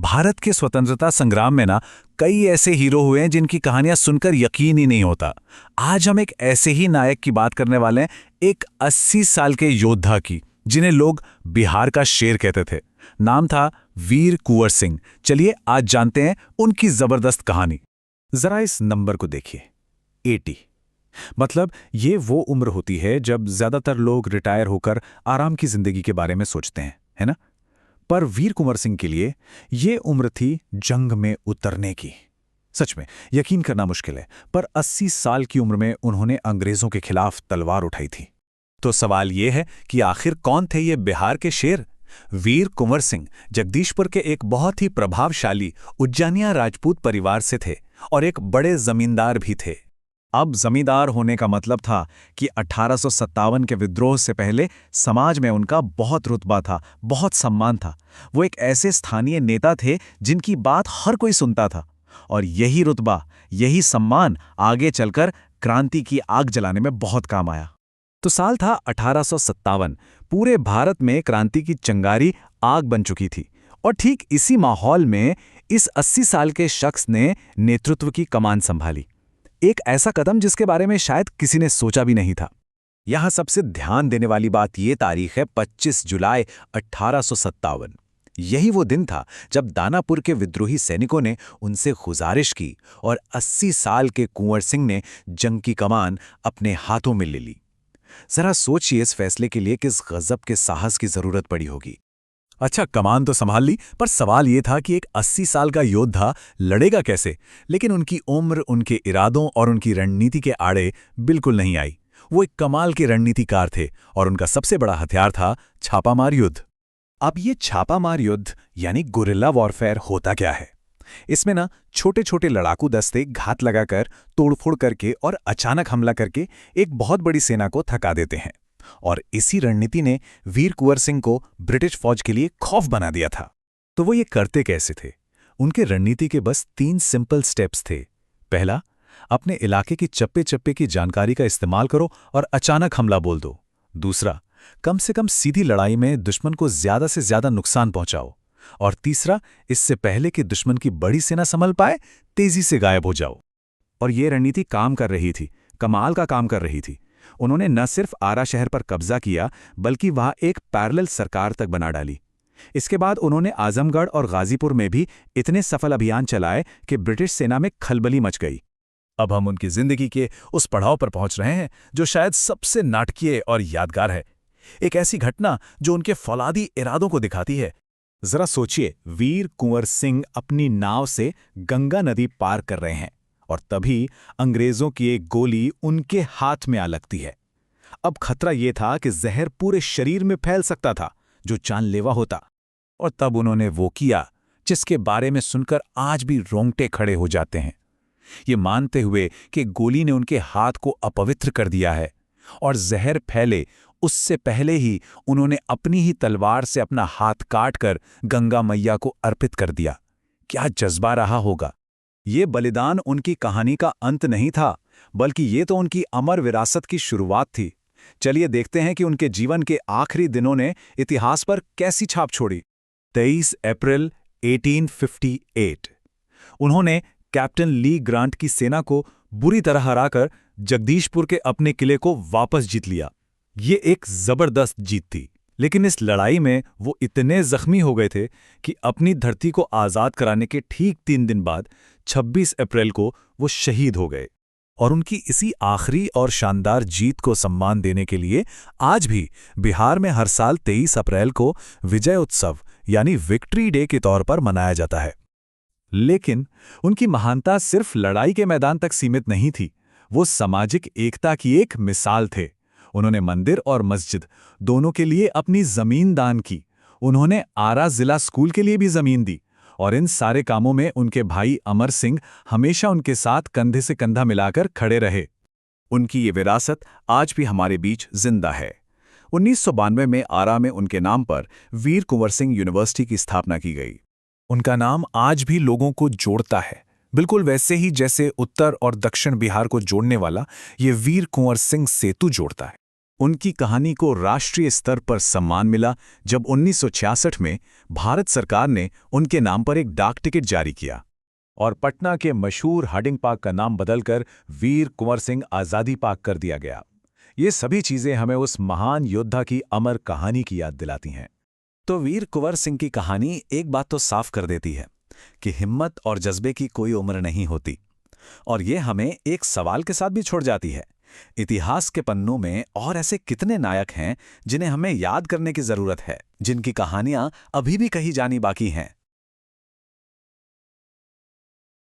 भारत के स्वतंत्रता संग्राम में ना कई ऐसे हीरो हुए हैं जिनकी कहानियां सुनकर यकीन ही नहीं होता। आज हम एक ऐसे ही नायक की बात करने वाले हैं, एक 80 साल के योद्धा की, जिन्हें लोग बिहार का शेर कहते थे। नाम था वीर कुंवर सिंह। चलिए आज जानते हैं उनकी जबरदस्त कहानी। जरा इस नंबर को देखिए, 80। मतलब ये वो उम्र होती है जब ज्यादातर लोग रिटायर होकर आराम की जिंदगी के बारे में सोचते हैं, है ना? पर वीर कुंवर सिंह के लिए ये उम्र थी जंग में उतरने की। सच में यकीन करना मुश्किल है, पर 80 साल की उम्र में उन्होंने अंग्रेजों के खिलाफ तलवार उठाई थी। तो सवाल ये है कि आखिर कौन थे ये बिहार के शेर? वीर कुंवर सिंह जगदीशपुर के एक बहुत ही प्रभावशाली उज्जैनिया राजपूत परिवार से थे और एक बड़े जमींदार भी थे। अब जमींदार होने का मतलब था कि 1857 के विद्रोह से पहले समाज में उनका बहुत रुतबा था, बहुत सम्मान था। वो एक ऐसे स्थानीय नेता थे जिनकी बात हर कोई सुनता था, और यही रुतबा, यही सम्मान आगे चलकर क्रांति की आग जलाने में बहुत काम आया। तो साल था 1857। पूरे भारत में क्रांति की चिंगारी आग बन चुकी थी, और ठीक इसी माहौल में इस 80 साल के शख्स ने नेतृत्व की कमान संभाली। एक ऐसा कदम जिसके बारे में शायद किसी ने सोचा भी नहीं था। यहां सबसे ध्यान देने वाली बात यह तारीख है 25 जुलाई 1857। यही वो दिन था जब दानापुर के विद्रोही सैनिकों ने उनसे गुजारिश की और 80 साल के कुंवर सिंह ने जंग की कमान अपने हाथों में ले ली। जरा सोचिए इस फैसले के लिए किस गजब के साहस की जरूरत पड़ी होगी। अच्छा, कमान तो संभाल ली, पर सवाल यह था कि एक 80 साल का योद्धा लड़ेगा कैसे? लेकिन उनकी उम्र, उनके इरादों और उनकी रणनीति के आड़े बिल्कुल नहीं आई। वो एक कमाल के रणनीतिकार थे, और उनका सबसे बड़ा हथियार था छापामार युद्ध। अब ये छापामार युद्ध यानी गुरिल्ला वॉरफेयर होता क्या है? इसमें ना छोटे छोटे लड़ाकू दस्ते घात लगाकर, तोड़फोड़ करके और अचानक हमला करके एक बहुत बड़ी सेना को थका देते हैं। और इसी रणनीति ने वीर कुंवर सिंह को ब्रिटिश फौज के लिए खौफ बना दिया था। तो वो ये करते कैसे थे? उनके रणनीति के बस 3 सिंपल स्टेप्स थे। पहला, अपने इलाके की चप्पे चप्पे की जानकारी का इस्तेमाल करो और अचानक हमला बोल दो। दूसरा, कम से कम सीधी लड़ाई में दुश्मन को ज्यादा से ज्यादा नुकसान पहुंचाओ। और तीसरा, इससे पहले कि दुश्मन की बड़ी सेना संभल पाए, तेजी से गायब हो जाओ। और ये रणनीति काम कर रही थी, कमाल का काम कर रही थी। उन्होंने न सिर्फ आरा शहर पर कब्जा किया, बल्कि वहां एक पैरेलल सरकार तक बना डाली। इसके बाद उन्होंने आजमगढ़ और गाजीपुर में भी इतने सफल अभियान चलाए कि ब्रिटिश सेना में खलबली मच गई। अब हम उनकी जिंदगी के उस पड़ाव पर पहुंच रहे हैं जो शायद सबसे नाटकीय और यादगार है। एक ऐसी घटना जो उनके फौलादी इरादों को दिखाती है। जरा सोचिए, वीर कुंवर सिंह अपनी नाव से गंगा नदी पार कर रहे हैं, और तभी अंग्रेजों की एक गोली उनके हाथ में आ लगती है। अब खतरा यह था कि जहर पूरे शरीर में फैल सकता था, जो जानलेवा होता। और तब उन्होंने वो किया जिसके बारे में सुनकर आज भी रोंगटे खड़े हो जाते हैं। ये मानते हुए कि गोली ने उनके हाथ को अपवित्र कर दिया है और जहर फैले उससे पहले ही उन्होंने अपनी ही तलवार से अपना हाथ काटकर गंगा मैया को अर्पित कर दिया। क्या जज्बा रहा होगा! ये बलिदान उनकी कहानी का अंत नहीं था, बल्कि ये तो उनकी अमर विरासत की शुरुआत थी। चलिए देखते हैं कि उनके जीवन के आखिरी दिनों ने इतिहास पर कैसी छाप छोड़ी। 23 अप्रैल 1858 उन्होंने कैप्टन ली ग्रांट की सेना को बुरी तरह हराकर जगदीशपुर के अपने किले को वापस जीत लिया। ये एक जबरदस्त जीत थी, लेकिन इस लड़ाई में वो इतने जख्मी हो गए थे कि अपनी धरती को आज़ाद कराने के ठीक 3 दिन बाद 26 अप्रैल को वो शहीद हो गए। और उनकी इसी आखिरी और शानदार जीत को सम्मान देने के लिए आज भी बिहार में हर साल 23 अप्रैल को विजय उत्सव यानी विक्ट्री डे के तौर पर मनाया जाता है। लेकिन उनकी महानता सिर्फ लड़ाई के मैदान तक सीमित नहीं थी, वो सामाजिक एकता की एक मिसाल थे। उन्होंने मंदिर और मस्जिद दोनों के लिए अपनी जमीन दान की। उन्होंने आरा जिला स्कूल के लिए भी जमीन दी, और इन सारे कामों में उनके भाई अमर सिंह हमेशा उनके साथ कंधे से कंधा मिलाकर खड़े रहे। उनकी ये विरासत आज भी हमारे बीच जिंदा है। 1992 में आरा में उनके नाम पर वीर कुंवर सिंह यूनिवर्सिटी की स्थापना की गई। उनका नाम आज भी लोगों को जोड़ता है, बिल्कुल वैसे ही जैसे उत्तर और दक्षिण बिहार को जोड़ने वाला ये वीर कुंवर सिंह सेतु जोड़ता है। उनकी कहानी को राष्ट्रीय स्तर पर सम्मान मिला जब 1966 में भारत सरकार ने उनके नाम पर एक डाक टिकट जारी किया और पटना के मशहूर हार्डिंग पार्क का नाम बदलकर वीर कुंवर सिंह आज़ादी पार्क कर दिया गया। ये सभी चीज़ें हमें उस महान योद्धा की अमर कहानी की याद दिलाती हैं। तो वीर कुंवर सिंह की कहानी एक बात तो साफ कर देती है कि हिम्मत और जज्बे की कोई उम्र नहीं होती। और ये हमें एक सवाल के साथ भी छोड़ जाती है, इतिहास के पन्नों में और ऐसे कितने नायक हैं जिन्हें हमें याद करने की जरूरत है, जिनकी कहानियां अभी भी कहीं जानी बाकी हैं।